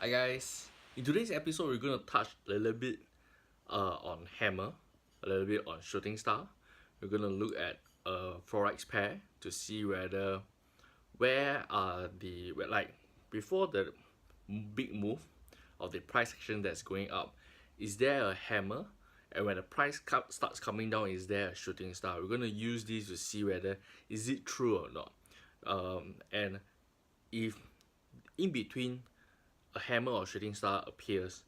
Hi guys, in today's episode we're going to touch a little bit on hammer, a little bit on shooting star. We're going to look at a forex pair to see where are the before the big move of the price action that's going up, is there a hammer, and when the price starts coming down, is there a shooting star? We're going to use this to see whether is it true or not, and if in between a hammer or shooting star appears,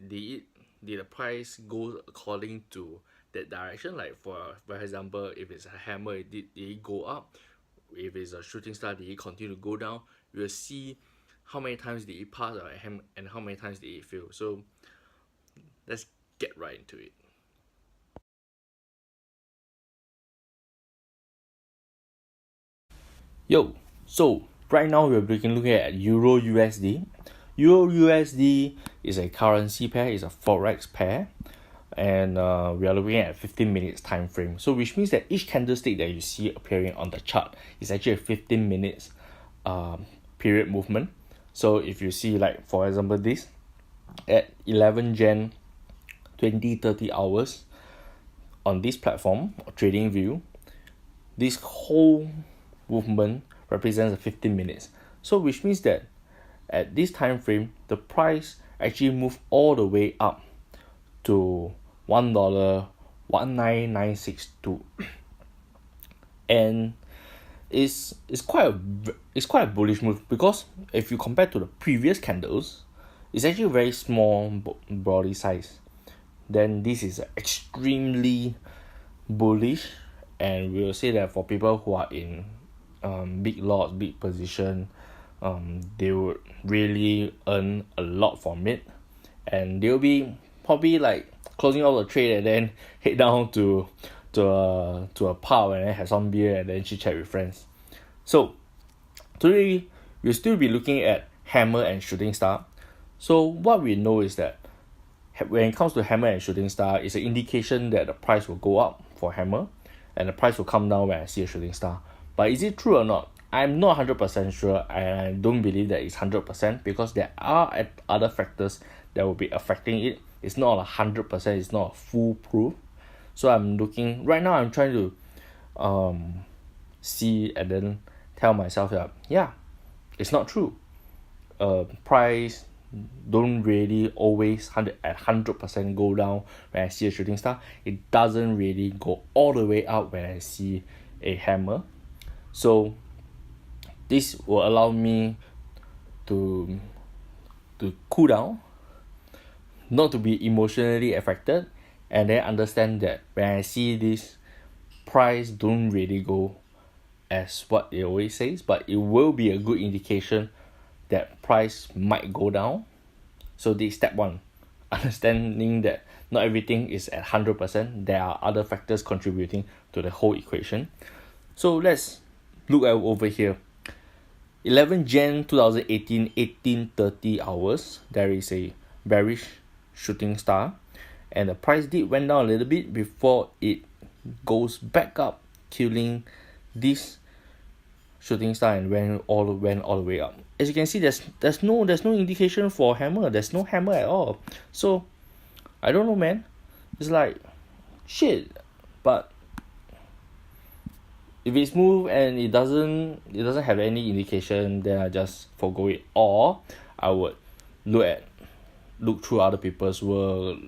did the price go according to that direction? Like for example, if it's a hammer, did it go up? If it's a shooting star, did it continue to go down? We will see how many times did it pass a hammer and how many times did it fail. So let's get right into it. Yo, so right now we're looking at Euro USD. Euro USD is a currency pair, is a forex pair, and we are looking at 15 minutes time frame. So which means that each candlestick that you see appearing on the chart is actually a 15 minutes period movement. So if you see, like for example, this at 11 Jan 2030 hours on this platform or trading view, this whole movement represents a 15 minutes. So which means that at this time frame, the price actually moved all the way up to $1.19962, and it's quite a bullish move, because if you compare to the previous candles, it's actually a very small body size. Then this is extremely bullish, and we will say that for people who are in big lots, big position, they would really earn a lot from it, and they'll be probably like closing out the trade and then head down to a pub and then have some beer and then chit chat with friends. So today we'll still be looking at hammer and shooting star. So what we know is that when it comes to hammer and shooting star, it's an indication that the price will go up for hammer and the price will come down when I see a shooting star. But is it true or not? I'm not 100% sure, and I don't believe that it's 100%, because there are other factors that will be affecting it. It's not 100%, it's not a foolproof. So I'm trying to see and then tell myself that, yeah, it's not true. Price don't really always 100% go down when I see a shooting star. It doesn't really go all the way up when I see a hammer. So this will allow me to cool down, not to be emotionally affected, and then understand that when I see this, price don't really go as what it always says, but it will be a good indication that price might go down. So this is step one, understanding that not everything is at 100%. There are other factors contributing to the whole equation. So let's look at over here. 11 Jan 2018, 1830 hours, there is a bearish shooting star, and the price went down a little bit before it goes back up, killing this shooting star and went all the way up. As you can see, there's no indication for hammer. There's no hammer at all. So I don't know, man. It's like shit. But if it's smooth and it doesn't have any indication, then I just forgo it. Or I would look through other people's work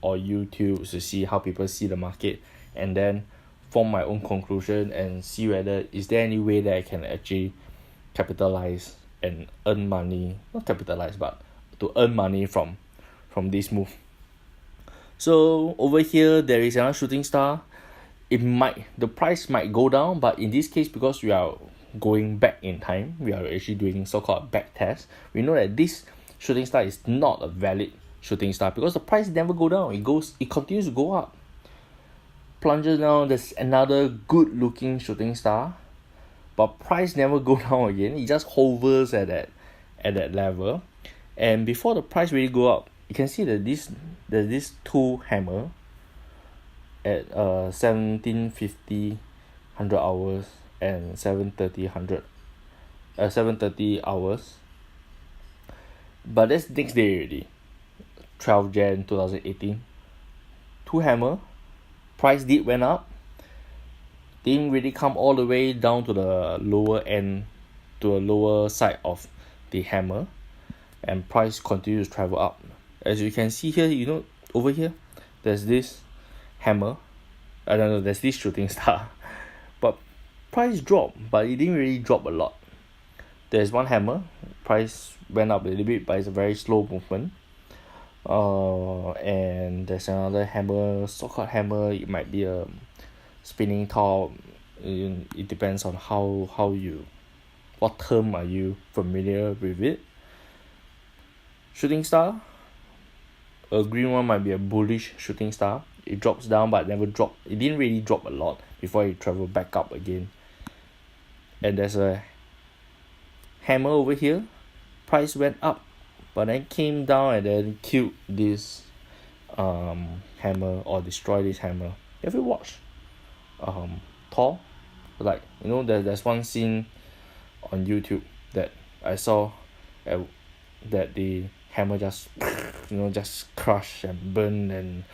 or YouTube to see how people see the market, and then form my own conclusion and see whether is there any way that I can actually capitalize and earn money. Not capitalize, but to earn money from this move. So over here there is another shooting star. The price might go down, but in this case, because we are going back in time, we are actually doing so-called back test. We know that this shooting star is not a valid shooting star, because the price never go down. It continues to go up. Plunges down, there's another good looking shooting star, but price never go down again. It just hovers at that level. And before the price really go up, you can see that there's this two hammer at 1750 100 hours and 730 hours. But that's next day already, 12 Jan 2018. Two hammer, price did went up, didn't really come all the way down to the lower end, to a lower side of the hammer, and price continues to travel up. As you can see here, over here, there's this hammer. I don't know, there's this shooting star. But price dropped, but it didn't really drop a lot. There's one hammer, price went up a little bit, but it's a very slow movement. And there's another hammer, so-called hammer. It might be a spinning top. It depends on what term are you familiar with it. Shooting star, a green one might be a bullish shooting star. It drops down but never drop. It didn't really drop a lot before it traveled back up again. And there's a hammer over here. Price went up, but then came down and then killed this hammer, or destroyed this hammer. Have you watched Thor? Like, there's one scene on YouTube that I saw, that the hammer just just crush and burn and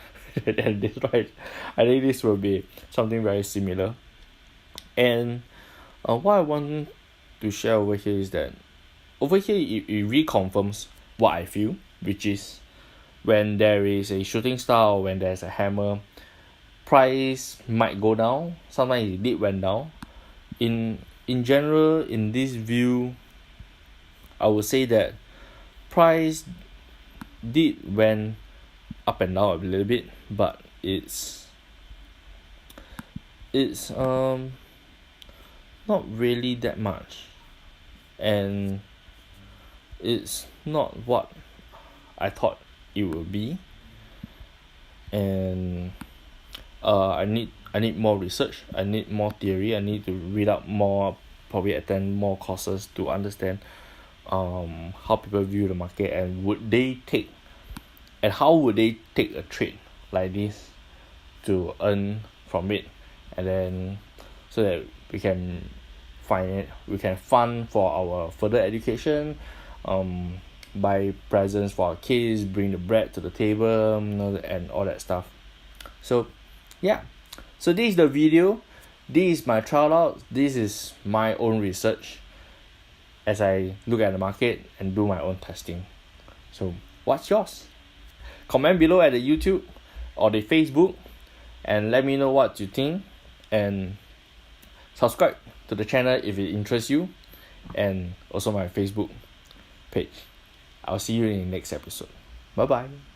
and destroyed. I think this will be something very similar. And what I want to share over here is that over here it reconfirms what I feel, which is when there is a shooting star or when there's a hammer, price might go down. Sometimes it did went down. In general, in this view, I would say that price did went up and down a little bit, but it's not really that much, and it's not what I thought it would be. And I need more research, I need more theory, I need to read up more, probably attend more courses to understand how people view the market, and how would they take a trade like this to earn from it, and then so that we can fund for our further education, buy presents for our kids, bring the bread to the table, and all that stuff. So yeah, so this is the video, this is my trial out, this is my own research as I look at the market and do my own testing. So what's yours? Comment below at the YouTube or the Facebook and let me know what you think, and subscribe to the channel if it interests you, and also my Facebook page. I'll see you in the next episode. Bye bye.